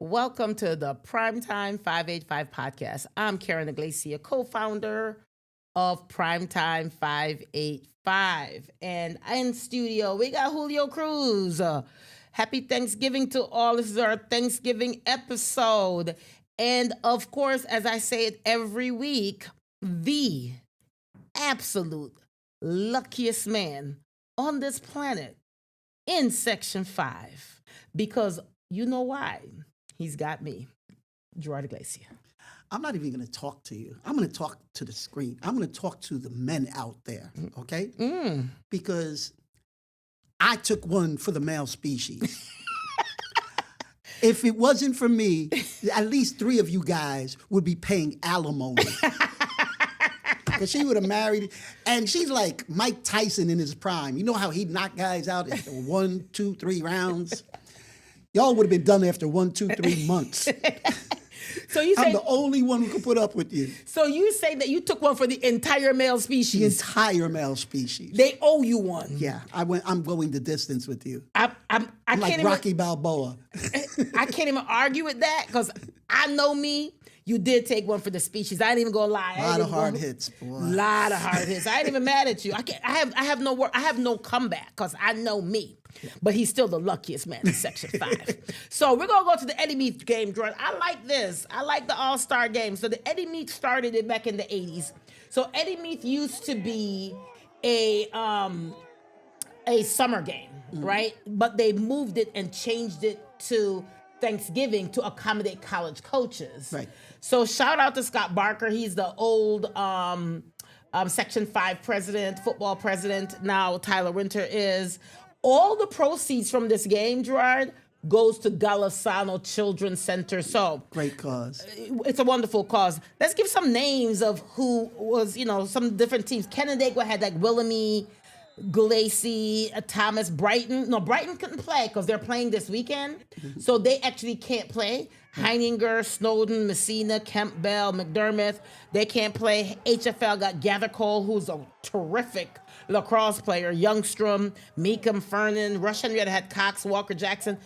Welcome to the Primetime 585 podcast. I'm Karen Iglesia, co-founder of Primetime 585. And in studio, we got Julio Cruz. Happy Thanksgiving to all. This is our Thanksgiving episode. And of course, as I say it every week, the absolute luckiest man on this planet in Section 5. Because you know why? He's got me, Gerard Iglesia. I'm not even going to talk to you. I'm going to talk to the screen. I'm going to talk to the men out there, okay? Because I took one for the male species. If it wasn't for me, at least 3 of you guys would be paying alimony. Because she would have married, and she's like Mike Tyson in his prime. You know how he knocked guys out after 1, 2, 3 rounds? Y'all would have been done after 1, 2, 3 months. So you say I'm the only one who could put up with you. So you say that you took one for the entire male species? The entire male species. They owe you one. Yeah, I'm going the distance with you. I'm like can't Rocky Balboa. I can't even argue with that because I know me. You did take one for the species. I ain't even gonna lie. A lot of hard hits, boy. Lot of hard hits. I ain't even mad at you. I have no work. I have no comeback because I know me. But he's still the luckiest man in Section 5. So we're going to go to the Eddie Meath game, Jordan. I like this. I like the All-Star game. So the Eddie Meath started it back in the 80s. So Eddie Meath used to be a summer game, right? But they moved it and changed it to Thanksgiving to accommodate college coaches. Right. So shout out to Scott Barker. He's the old Section 5 president, football president. Now Tyler Winter is. All the proceeds from this game, Gerard, goes to Golisano Children's Center. So great cause. It's a wonderful cause. Let's give some names of who was, some different teams. Canandaigua had like Willamie, Glacy, Thomas, Brighton. No, Brighton couldn't play because they're playing this weekend. So they actually can't play. Heininger, Snowden, Messina, Campbell, McDermott, they can't play. HFL got Gathercole, who's a terrific lacrosse player. Youngstrom, Meekum, Fernan, Rush Henrietta had Cox, Walker Jackson.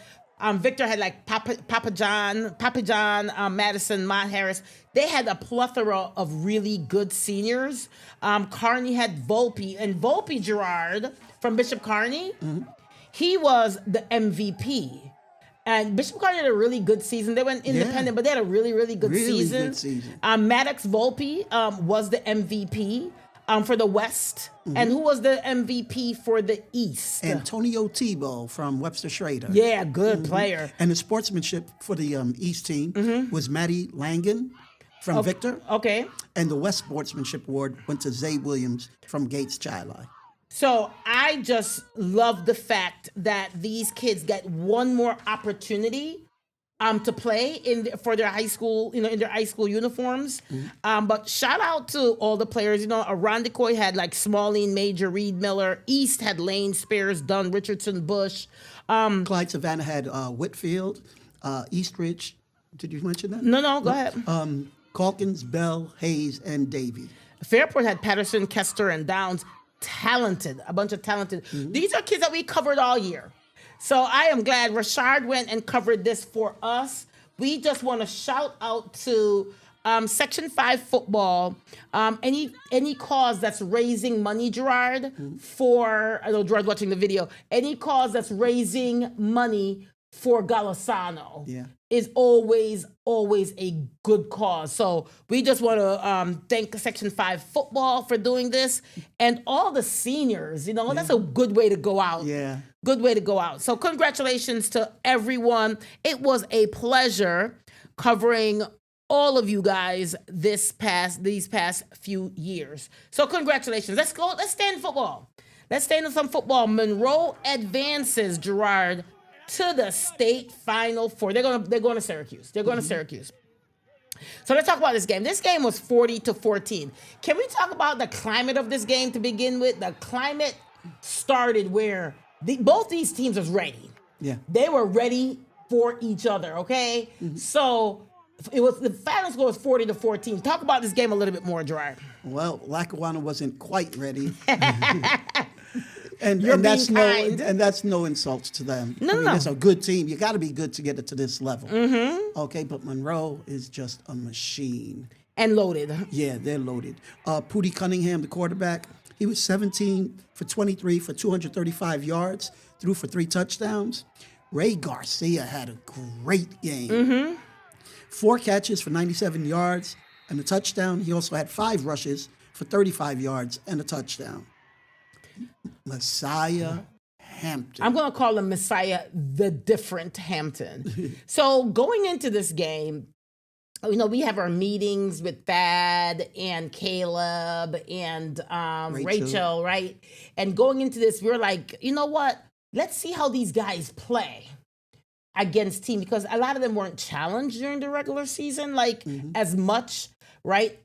Victor had like Papa John, Madison, Mott Harris. They had a plethora of really good seniors. Kearney had Volpe, and Volpe Gerard from Bishop Kearney, he was the MVP. And Bishop Kearney had a really good season. They went independent, but they had a really, really good season. Good season. Maddox Volpe was the MVP for the West. And who was the MVP for the East? Antonio Tebow from Webster Schrader. Yeah, good player. And the sportsmanship for the East team was Maddie Langan from Victor. Okay. And the West Sportsmanship Award went to Zay Williams from Gates Chili. So I just love the fact that these kids get one more opportunity to play for their high school, in their high school uniforms. But shout out to all the players. Arondecoy had like Smalling, Major, Reed Miller. East had Lane, Spears, Dunn, Richardson, Bush. Clyde Savannah had Whitfield, Eastridge. Did you mention that? No, go ahead. Calkins, Bell, Hayes, and Davey. Fairport had Patterson, Kester, and Downs. Talented, a bunch of talented. These are kids that we covered all year. So I am glad Rashard went and covered this for us. We just want to shout out to Section 5 football. Any cause that's raising money, Gerard, I know Gerard's watching the video. Any cause that's raising money for Golisano is always a good cause. So we just want to thank Section 5 football for doing this and all the seniors. That's a good way to go out. Yeah. Good way to go out. So congratulations to everyone. It was a pleasure covering all of you guys these past few years. So congratulations. Let's go. Let's stay in football. Let's stay in some football. Monroe advances, Gerard, to the state Final Four. They're going to Syracuse. They're going to Syracuse. So let's talk about this game. This game was 40-14. Can we talk about the climate of this game to begin with? The climate started where both these teams was ready. Yeah. They were ready for each other, okay? So the final score was 40-14. Talk about this game a little bit more, Gerard. Well, Lackawanna wasn't quite ready. And You're that's being kind. and that's no insults to them. No. It's a good team. You got to be good to get it to this level. Mm-hmm. Okay, but Monroe is just a machine. And loaded. Yeah, they're loaded. Pootie Cunningham, the quarterback, he was 17 for 23 for 235 yards, threw for 3 touchdowns. Ray Garcia had a great game. Mm-hmm. 4 catches for 97 yards and a touchdown. He also had 5 rushes for 35 yards and a touchdown. Messiah Hampton. I'm going to call him Messiah the different Hampton. So going into this game, we have our meetings with Thad and Caleb and Rachel, right? And going into this, we're like, you know what? Let's see how these guys play against team, because a lot of them weren't challenged during the regular season, as much, right?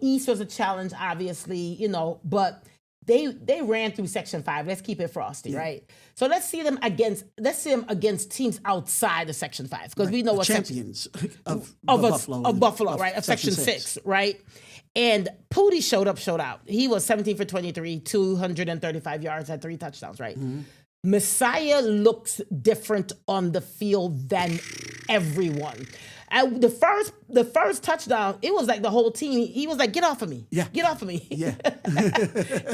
East was a challenge, obviously, but they ran through Section 5. Let's keep it frosty, right? So let's see them against teams outside of Section 5, because we know the what champions of Buffalo, right? Of Section 6, right? And Pootie showed out. He was 17 for 23, 235 yards, had 3 touchdowns, right? Mm-hmm. Messiah looks different on the field than everyone. The first touchdown, it was like the whole team. He was like, "Get off of me! Yeah, get off of me!" Yeah.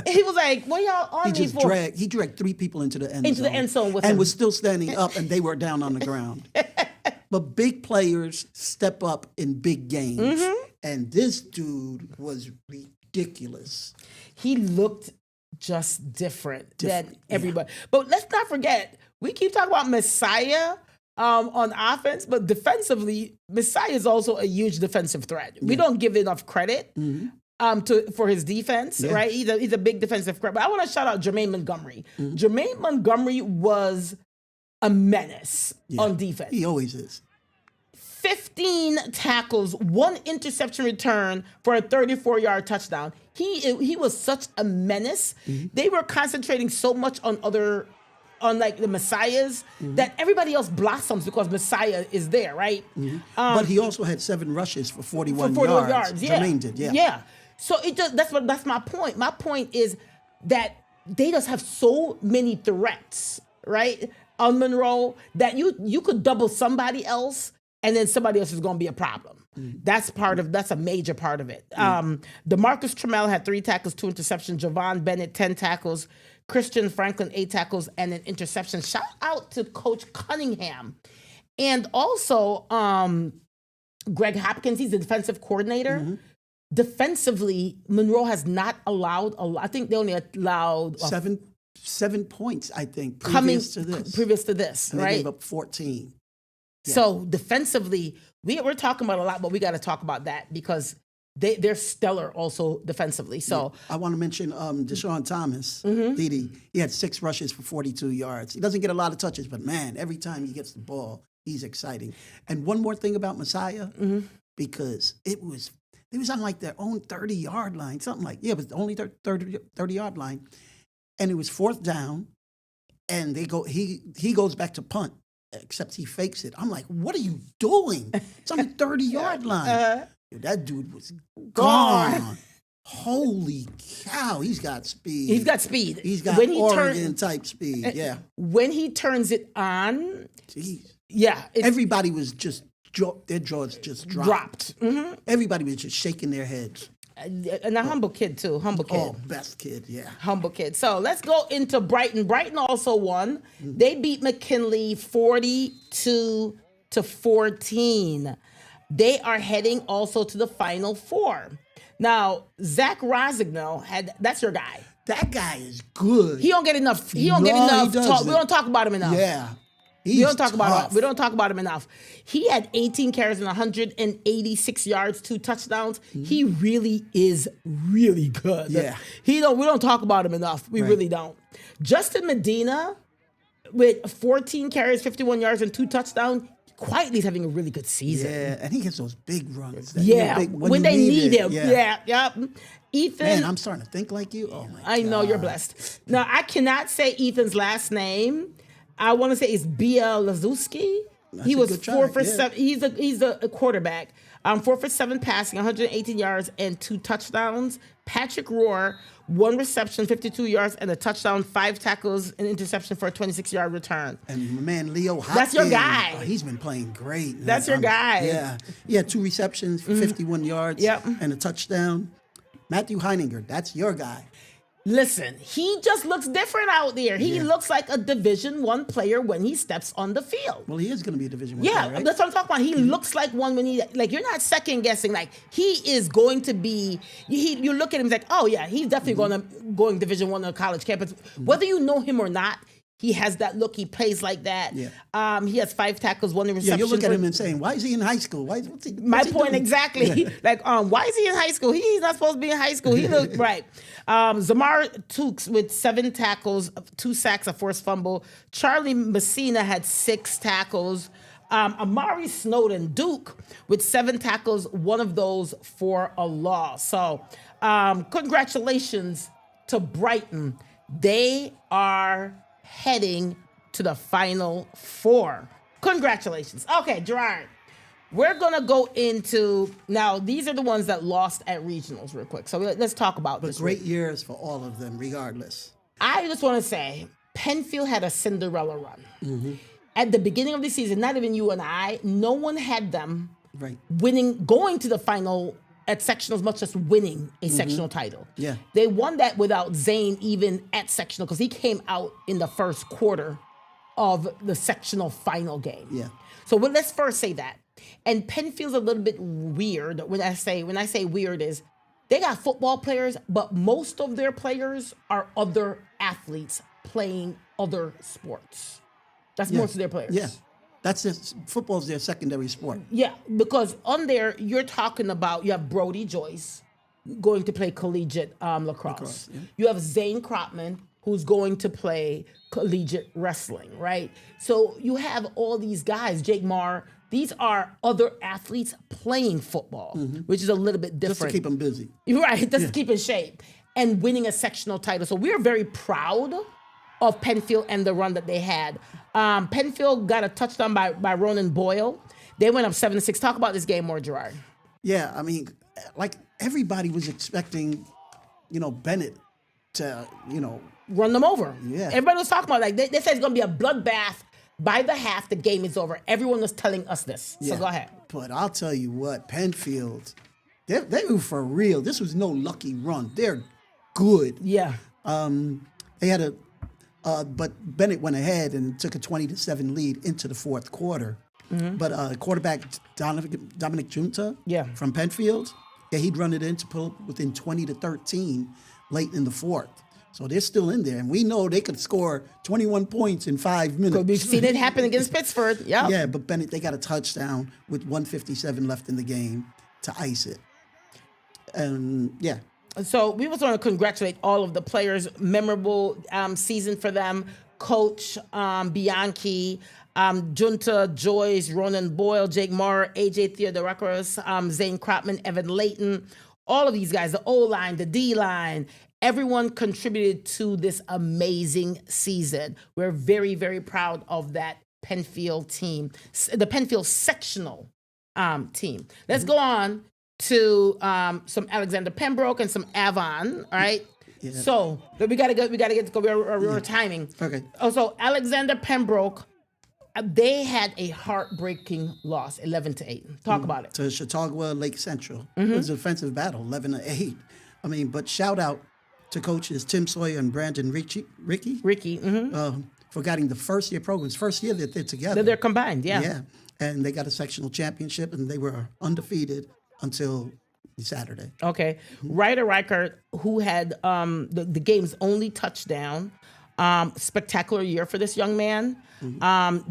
He was like, "What y'all on me for?" He dragged 3 people into the end zone with and him. Was still standing up, and they were down on the ground. But big players step up in big games, and this dude was ridiculous. He looked just different than everybody. Yeah. But let's not forget, we keep talking about Messiah on offense, but defensively, Messiah is also a huge defensive threat. Yeah. We don't give enough credit for his defense, right? He's a big defensive threat. But I want to shout out Jermaine Montgomery. Jermaine Montgomery was a menace on defense. He always is. 15 tackles, 1 interception return for a 34-yard touchdown. He was such a menace. They were concentrating so much on the Messiahs that everybody else blossoms because Messiah is there, right? But he also had 7 rushes for 41 yards. Yeah. Jermaine did, Yeah. So that's my point. My point is that they just have so many threats, right, on Monroe, that you could double somebody else, and then somebody else is going to be a problem. That's a major part of it. DeMarcus Trammell had 3 tackles, 2 interceptions. Javon Bennett, 10 tackles. Christian Franklin, 8 tackles and an interception. Shout out to Coach Cunningham. And also Greg Hopkins, he's the defensive coordinator. Defensively, Monroe has not allowed I think they only allowed 7 points, I think, previous to this. And right? They gave up 14. Yeah. So defensively, we're talking about a lot, but we got to talk about that because they're stellar also defensively. So I want to mention Deshaun Thomas, Didi. He had 6 rushes for 42 yards. He doesn't get a lot of touches, but man, every time he gets the ball, he's exciting. And one more thing about Messiah, because they was on like their own 30-yard line, it was the only 30-yard line, and it was 4th down, and he goes back to punt. Except he fakes it. I'm like, what are you doing? It's on the 30-yard line. That dude was gone. Holy cow, he's got speed. He's got speed. He's got Oregon-type speed, yeah. When he turns it on, jeez. Yeah. Everybody was just, their jaws just dropped. Everybody was just shaking their heads. And a humble kid, too. Humble kid. Oh, best kid, yeah. Humble kid. So let's go into Brighton. Brighton also won. They beat McKinley 42-14. They are heading also to the Final Four. Now, Zach Rosignol that's your guy. That guy is good. He don't get enough. He don't get enough talk. We don't talk about him enough. Yeah. We don't talk about him enough. He had 18 carries and 186 yards, 2 touchdowns. He really is really good. Yeah. We don't talk about him enough. We really don't. Justin Medina with 14 carries, 51 yards, and 2 touchdowns. Quietly is having a really good season. Yeah, and he gets those big runs. When they need him. Yeah. Ethan. Man, I'm starting to think like you. Oh my God. I know, you're blessed. Now, I cannot say Ethan's last name. I want to say it's Bielazowski. He a was good 4 try, for yeah. 7. He's a quarterback. 4 for 7 passing, 118 yards and 2 touchdowns. Patrick Roar, 1 reception, 52 yards and a touchdown, 5 tackles, and interception for a 26-yard return. And my man Leo Hopkins. That's your guy. He's been playing great. Man. That's your guy. Yeah. He had 2 receptions, 51 yards, Yep. and a touchdown. Matthew Heininger, that's your guy. Listen, he just looks different out there. He looks like a Division I player when he steps on the field. Well, he is going to be a Division I Yeah, player, right? that's what I'm talking about. He looks like one when he, like, you're not second guessing. Like, he is going to be, you look at him like, oh yeah, he's definitely going Division I on college campus. Whether you know him or not, he has that look. He plays like that. Yeah. He has 5 tackles, 1 reception. Yeah, you look at him and saying, why is he in high school? What's he My point doing? exactly. Like, why is he in high school? He's not supposed to be in high school. He looked right. Zamar Tukes with 7 tackles, 2 sacks, a forced fumble. Charlie Messina had 6 tackles. Amari Snowden, Duke, with 7 tackles, 1 of those for a loss. So, congratulations to Brighton. They are heading to the Final Four. Congratulations. Okay, Gerard. We're going to go into, now these are the ones that lost at regionals real quick. So let's talk about this. But great years for all of them, regardless. I just want to say, Penfield had a Cinderella run. At the beginning of the season, not even you and I, no one had them going to the final at sectionals, much as winning a sectional title. Yeah. They won that without Zane even at sectional because he came out in the first quarter of the sectional final game. Yeah. So let's first say that. And Penfield's a little bit weird. When I say weird is they got football players, but most of their players are other athletes playing other sports. That's most of their players. Yeah. That's just, football's their secondary sport. Yeah, because on there, you're talking about, you have Brody Joyce going to play collegiate lacrosse. Yeah. You have Zane Kropman, who's going to play collegiate wrestling, right? So you have all these guys, Jake Marr, these are other athletes playing football, which is a little bit different. Just to keep them busy. Right, just to keep in shape and winning a sectional title. So we're very proud of Penfield and the run that they had. Penfield got a touchdown by Ronan Boyle. They went up 7-6. Talk about this game more, Gerard. Yeah, I mean, like everybody was expecting, Bennett to, run them over. Yeah. Everybody was talking about, like, they said it's going to be a bloodbath. By the half, the game is over. Everyone was telling us this. So go ahead. But I'll tell you what, Penfield, they were for real. This was no lucky run. They're good. Yeah. They had but Bennett went ahead and took a 20-7 lead into the fourth quarter. But quarterback Dominic Junta from Penfield, he'd run it in to pull within 20-13 late in the fourth. So they're still in there, and we know they could score 21 points in 5 minutes. We've seen it happen against Pittsburgh. Yeah, but Bennett, they got a touchdown with 1:57 left in the game to ice it. And So we just want to congratulate all of the players. Memorable season for them. Coach Bianchi, Junta, Joyce, Ronan Boyle, Jake Marr, AJ Theodorakis, Zane Kropman, Evan Layton, all of these guys, the O-line, the D-line, everyone contributed to this amazing season. We're very, very proud of that Penfield team, the Penfield sectional team. Let's go on to some Alexander Pembroke and some Avon, all right? Yeah. So we gotta get to go. We're timing. Okay. Also, Alexander Pembroke, they had a heartbreaking loss, 11-8. Talk about it. To Chautauqua Lake Central. It was an offensive battle, 11-8. I mean, but shout out to coaches Tim Sawyer and Brandon Ricky. For getting the first year programs. First year that they're together. They're combined, yeah. Yeah. And they got a sectional championship, and they were undefeated until Saturday. Okay. Ryder Reichert, who had the game's only touchdown. Spectacular year for this young man.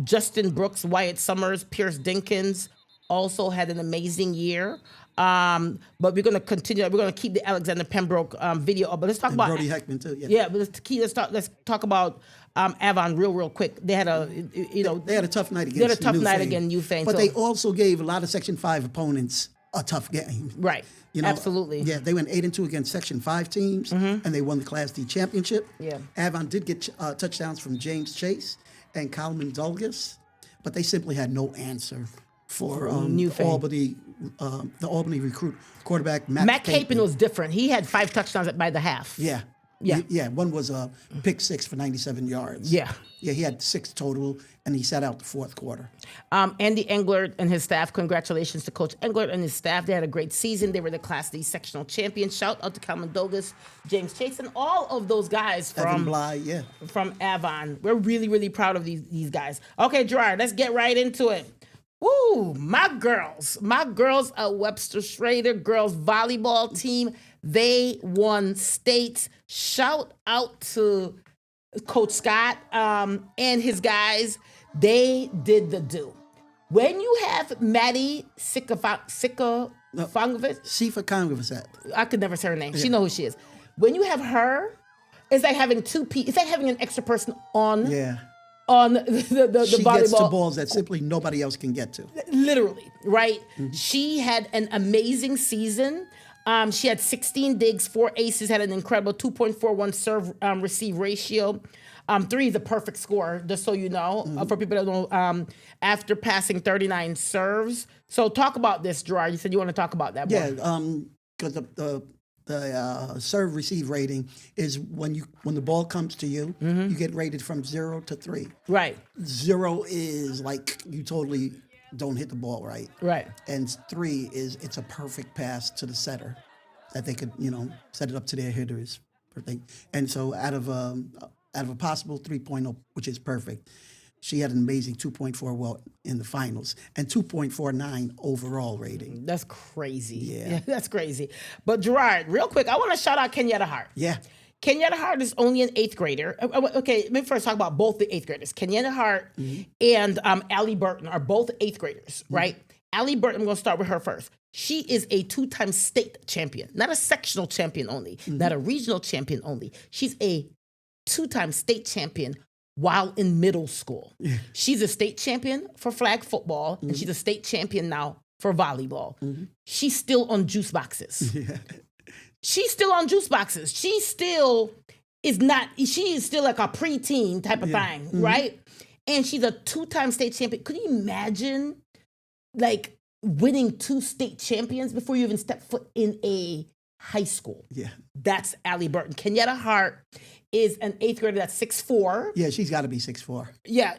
Justin Brooks, Wyatt Summers, Pierce Dinkins also had an amazing year. But we're going to continue. We're going to keep the Alexander Pembroke video up. But let's talk about Brody Heckman too. But let's talk about Avon real quick. They had they had a tough night against They had a tough night Newfane. against Newfane. But they also gave a lot of Section 5 opponents a tough game. Right. Absolutely. Yeah, they went 8-2 against Section 5 teams, and they won the Class D championship. Yeah. Avon did get touchdowns from James Chase and Kalman Dulgas. but they simply had no answer for New thing. the Albany recruit quarterback Matt Capon was different. He had 5 touchdowns by the half. Yeah. Yeah. One was a pick 6 for 97 yards. Yeah. Yeah, he had 6 total, and he sat out the fourth quarter. Andy Englert and his staff, congratulations to Coach Englert and his staff. They had a great season. They were the Class D sectional champions. Shout out to Calvin Douglas, James Chase, and all of those guys Evan Bly, from Avon. We're really, really proud of these guys. Okay, Gerard, let's get right into it. Woo, my girls at Webster Schrader girls volleyball team, they won states. Shout out to Coach Scott and his guys. They did the do. When you have Maddie Sikafangovich, I could never say her name. She knows who she is. When you have her, it's like having it's like having an extra person on the she volleyball. Gets to balls that simply nobody else can get to. Literally, right? Mm-hmm. She had an amazing season. She had 16 digs, 4 aces, had an incredible 2.41 serve receive ratio. 3 is a perfect score, just so you know, for people that don't know, after passing 39 serves. So talk about this, Gerard. You said you want to talk about that more. Yeah, because the serve receive rating is when the ball comes to you, you get rated from 0 to 3. Right. 0 is like you totally don't hit the ball right. Right. And 3 is it's a perfect pass to the setter that they could set it up to their hitters. And so out of a possible 3.0, which is perfect, she had an amazing 2.4 in the finals and 2.49 overall rating. That's crazy. Yeah, that's crazy. But Gerard, real quick, I want to shout out Kenyatta Hart. Yeah. Kenyatta Hart is only an 8th grader. Okay, let me first talk about both the 8th graders. Kenyatta Hart and Allie Burton are both 8th graders, right? Allie Burton, I'm going to start with her first. She is a 2-time state champion, not a sectional champion only, not a regional champion only. She's a 2-time state champion while in middle school. Yeah. She's a state champion for flag football, and she's a state champion now for volleyball. She's still on juice boxes. Yeah. She's still on juice boxes. She still is not, she is still like a preteen type of thing, right? And she's a 2-time state champion. Could you imagine, like, winning 2 state champions before you even step foot in a high school? Yeah. That's Allie Burton. Kenyatta Hart is an 8th grader that's 6'4". Yeah, she's got to be 6'4". Yeah,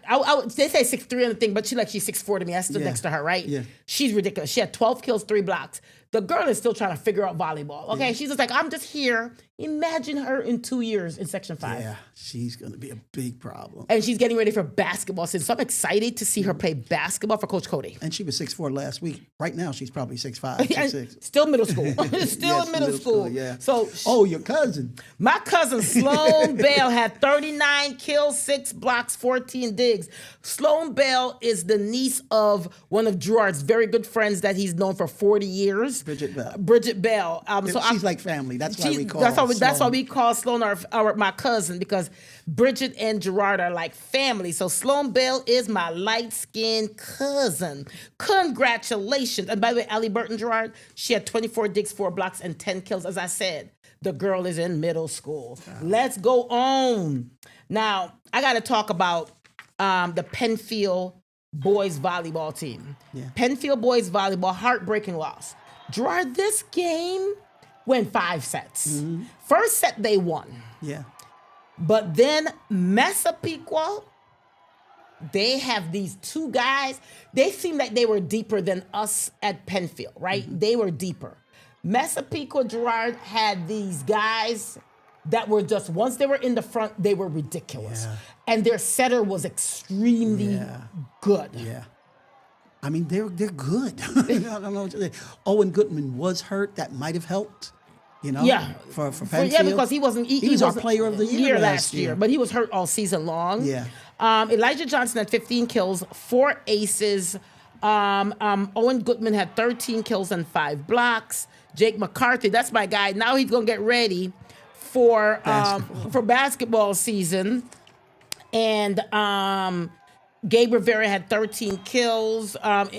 they say 6'3" on the thing, but she's 6'4" to me. I stood next to her, right? Yeah. She's ridiculous. She had 12 kills, 3 blocks. The girl is still trying to figure out volleyball. Okay, she's just like, I'm just here. Imagine her in 2 years in Section 5. Yeah, she's going to be a big problem. And she's getting ready for basketball season. So I'm excited to see her play basketball for Coach Cody. And she was 6'4" last week. Right now, she's probably 6'5", 6'6". Still middle school. Still in middle school. Yeah. So, your cousin. My cousin, Sloan Bell, had 39 kills, 6 blocks, 14 digs. Sloan Bell is the niece of one of Gerard's very good friends that he's known for 40 years. Bridget Bell. She's like family. That's why we call That's why we call Sloan my cousin, because Bridget and Gerard are like family. So Sloan Bell is my light-skinned cousin. Congratulations. And by the way, Allie Burton, Gerard, she had 24 digs, 4 blocks, and 10 kills. As I said, the girl is in middle school. Let's go on. Now, I got to talk about the Penfield boys volleyball team. Yeah. Penfield boys volleyball, heartbreaking loss. Gerard, this game went 5 sets. First set, they won. Yeah. But then Massapequa, they have these 2 guys. They seem like they were deeper than us at Penfield, right? They were deeper. Massapequa, Gerard, had these guys that were just, once they were in the front, they were ridiculous. Yeah. And their setter was extremely good. Yeah. I mean, they're good. I don't know. Owen Goodman was hurt. That might have helped, for Penfield. Yeah, because he was our player of the year last year. But he was hurt all season long. Yeah. Elijah Johnson had 15 kills, 4 aces. Owen Goodman had 13 kills and 5 blocks. Jake McCarthy, that's my guy. Now he's going to get ready for basketball season. And Gabe Rivera had 13 kills.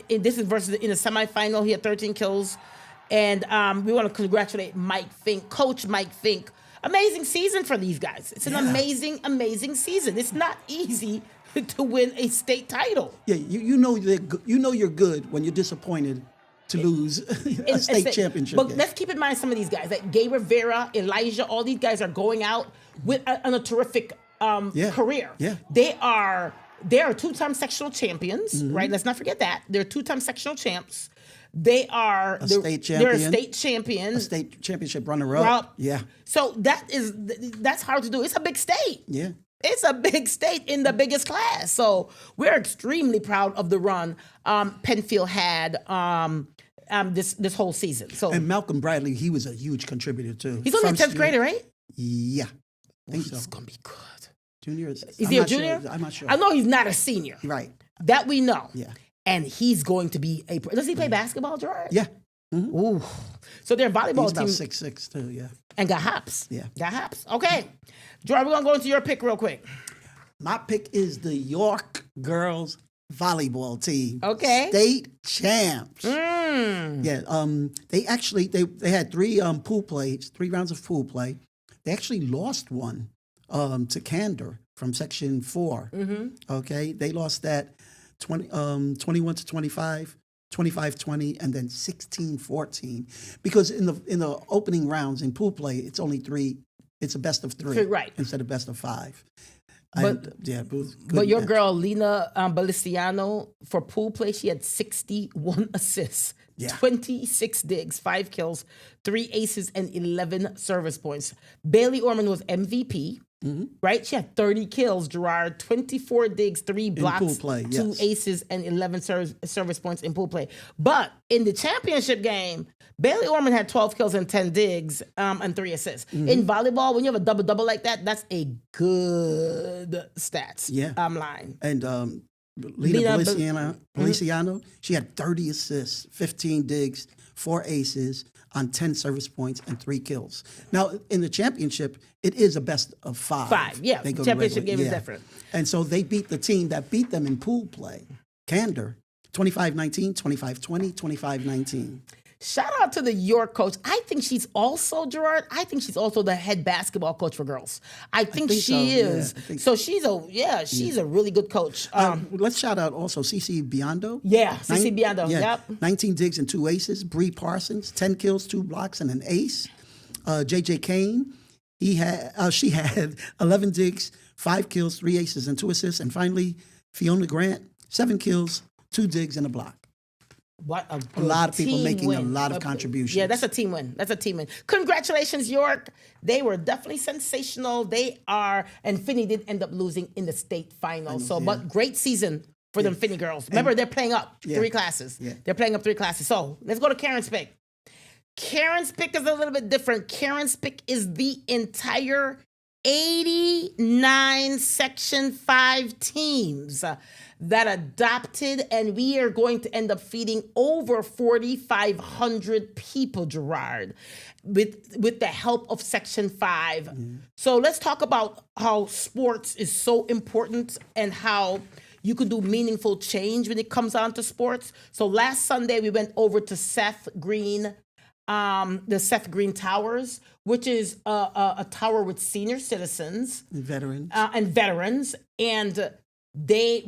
This is versus in the semifinal. He had 13 kills. And we want to congratulate Mike Fink, Coach Mike Fink. Amazing season for these guys. It's an amazing, amazing season. It's not easy to win a state title. Yeah, you know you know you're good when you're disappointed to lose a state championship But game. let's keep in mind some of these guys, like Gay Rivera, Elijah, all these guys are going out with on a terrific career. Yeah. They are two-time sectional champions, right? Let's not forget that. They're two-time sectional champs. They're a state champion. A state championship runner-up. Yeah. So that's hard to do. It's a big state. Yeah. It's a big state in the biggest class. So we're extremely proud of the run Penfield had this whole season. So and Malcolm Bradley, he was a huge contributor too. He's only a 10th grader, right? Yeah. I think He's so. going to be good. Junior? Is he a junior? Sure. I'm not sure. I know he's not a senior. Right. That we know. Yeah. And he's going to be a... Does he play basketball, Gerard? Yeah. Ooh. So their volleyball He's team... about 6'6", too, yeah. And got hops. Yeah. Got hops. Okay. Gerard, we're going to go into your pick real quick. My pick is the York girls volleyball team. Okay. State champs. Yeah. They actually they had three rounds of pool play. They actually lost one to Candor from Section 4. Okay. They lost that 21 to 25. 25-20 and then 16-14 because in the opening rounds in pool play it's only three. It's a best of three, right? Instead of best of five. But your girl Lena Baliciano for pool play, she had 61 assists, 26 digs, 5 kills, 3 aces, and 11 service points. Bailey Orman was MVP. Right? She had 30 kills, Gerard, 24 digs, 3 blocks, 2 aces, and 11 service points in pool play. But in the championship game, Bailey Orman had 12 kills and 10 digs and 3 assists. In volleyball, when you have a double-double like that, that's a good stats line. And Lena Baliciano, she had 30 assists, 15 digs, 4 aces on 10 service points and 3 kills. Now, in the championship, it is a best of 5. Yeah. They go championship game is different. And so they beat the team that beat them in pool play, Candor, 25-19, 25-20, 25-19. Shout out to the York coach. I think she's also, Gerard, the head basketball coach for girls. I think she is. Yeah, so she's a really good coach. Let's shout out also CC Biondo. Yeah, CC Biondo. Yep. 19 digs and 2 aces. Bree Parsons, 10 kills, 2 blocks, and an ace. JJ Kane, she had 11 digs, 5 kills, 3 aces, and 2 assists. And finally, Fiona Grant, 7 kills, 2 digs, and a block. What a lot of people making win. a lot of contributions. Yeah, that's a team win. Congratulations, York. They were definitely sensational. They are, and Finney did end up losing in the state finals. But great season for them Finney girls. Remember, they're playing up 3 classes. Yeah. They're playing up 3 classes. So let's go to Karen's pick. Karen's pick is a little bit different. Karen's pick is the entire 89 Section 5 teams that adopted, and we are going to end up feeding over 4,500 people, Gerard, with the help of Section 5. So let's talk about how sports is so important and how you can do meaningful change when it comes on to sports. So last Sunday, we went over to Seth Green, the Seth Green Towers, which is a tower with senior citizens and veterans. And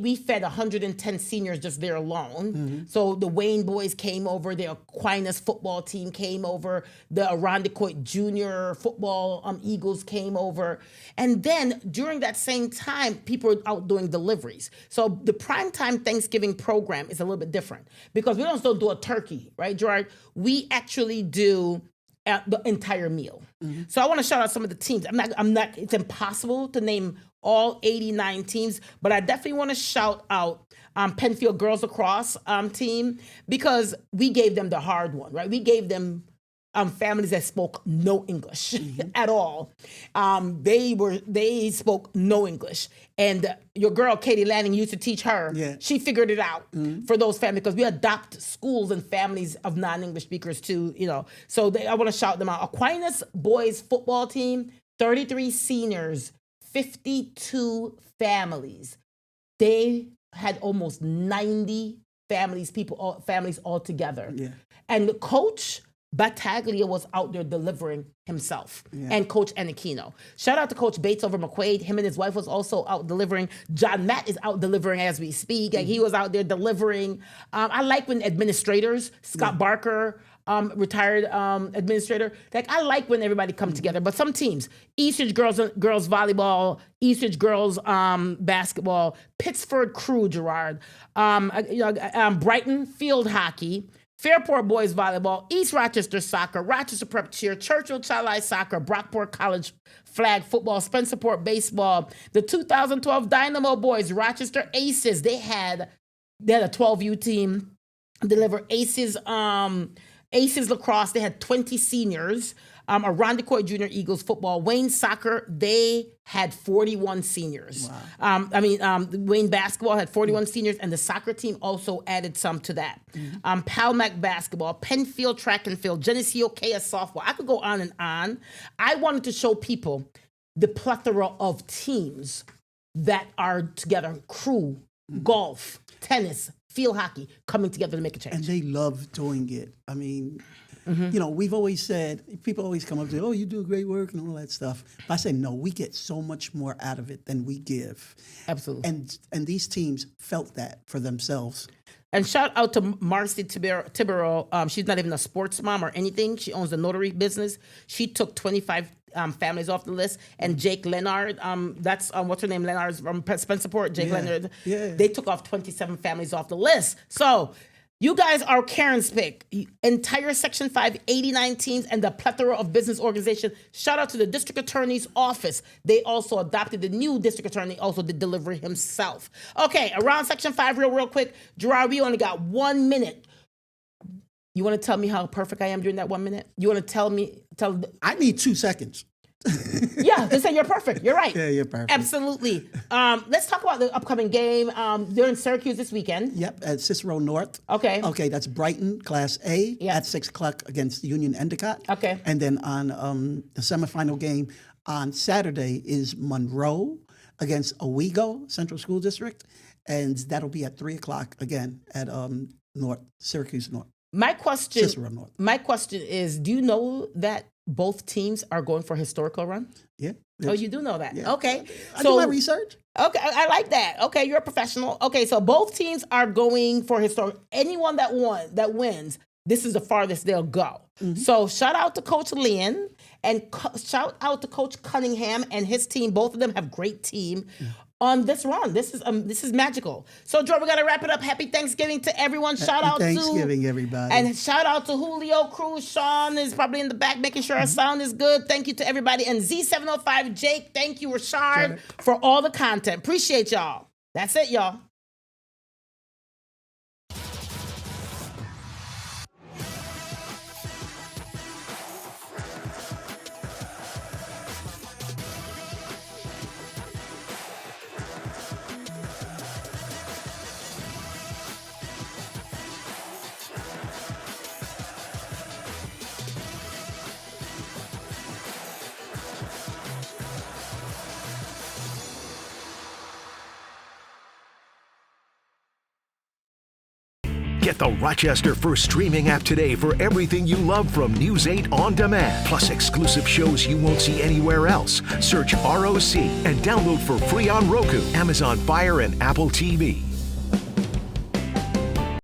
we fed 110 seniors just there alone. So the Wayne boys came over, the Aquinas football team came over, the Arondequoit Junior football Eagles came over. And then during that same time, people were out doing deliveries. So the Primetime Thanksgiving program is a little bit different because we don't still do a turkey, right, Gerard? We actually do the entire meal. So I want to shout out some of the teams. It's impossible to name all 89 teams, but I definitely want to shout out Penfield Girls Lacrosse team because we gave them the hard one, right? We gave them families that spoke no English at all. They spoke no English. And your girl, Katie Lanning, used to teach her. Yeah. She figured it out for those families because we adopt schools and families of non-English speakers too, So I want to shout them out. Aquinas boys football team, 33 seniors, 52 families. They had almost 90 families all together. Yeah. And the coach Battaglia was out there delivering himself, and Coach Aniquino. Shout out to Coach Bates over McQuaid. Him and his wife was also out delivering. John Matt is out delivering as we speak. Like, he was out there delivering. I like when administrators, Scott Barker, retired administrator. Like, I like when everybody comes together. But some teams, Eastridge girls volleyball, Eastridge girls basketball, Pittsford Crew, Gerard, Brighton field hockey, Fairport boys volleyball, East Rochester soccer, Rochester prep cheer, Churchill Child Eye soccer, Brockport College flag football, Spencerport baseball, the 2012 Dynamo boys, Rochester Aces. They had a 12U team deliver Aces lacrosse. They had 20 seniors. Irondequoit Junior Eagles football, Wayne soccer, they had 41 seniors. Wow. Wayne basketball had 41 seniors, and the soccer team also added some to that. Palmac basketball, Penfield track and field, Geneseo KS softball. I could go on and on. I wanted to show people the plethora of teams that are together, crew, golf, tennis, field hockey, coming together to make a change. And they love doing it. I mean, we've always said, people always come up and say, oh, you do great work and all that stuff. But I say, no, we get so much more out of it than we give. Absolutely. And these teams felt that for themselves. And shout out to Marcy Tibero. She's not even a sports mom or anything. She owns a notary business. She took 25 families off the list. And Jake Leonard, that's, what's her name? Leonard's from Spencerport. Jake Leonard. Yeah. They took off 27 families off the list. So you guys are Karen's pick. Entire Section 5, 89 teams, and the plethora of business organization. Shout out to the district attorney's office. They also adopted the new district attorney, also did delivery himself. Okay, around Section 5 real quick. Gerard, we only got 1 minute. You want to tell me how perfect I am during that 1 minute? You want to tell I need 2 seconds. Yeah, they say you're perfect. You're right. Yeah, you're perfect. Absolutely. Let's talk about the upcoming game. They're in Syracuse this weekend. Yep, at Cicero North. Okay. Okay, that's Brighton, Class A, at 6 o'clock against Union Endicott. Okay. And then on the semifinal game on Saturday is Monroe against Owego Central School District, and that'll be at 3 o'clock again at Syracuse North. Cicero North. My question is, do you know that both teams are going for a historical run? Yeah. Oh, you do know that. Yeah. Okay. I do my research. Okay, I like that. Okay, you're a professional. Okay, so both teams are going for historic. Anyone that wins, this is the farthest they'll go. Mm-hmm. So shout out to Coach Lynn and shout out to Coach Cunningham and his team. Both of them have great team. On this run. This is magical. So, Joe, we got to wrap it up. Happy Thanksgiving to everyone. Shout out Thanksgiving, everybody. And shout out to Julio Cruz. Sean is probably in the back making sure our sound is good. Thank you to everybody. And Z705, Jake, thank you, Rashard, for all the content. Appreciate y'all. That's it, y'all. Get the Rochester First streaming app today for everything you love from News 8 On Demand, plus exclusive shows you won't see anywhere else. Search ROC and download for free on Roku, Amazon Fire, and Apple TV.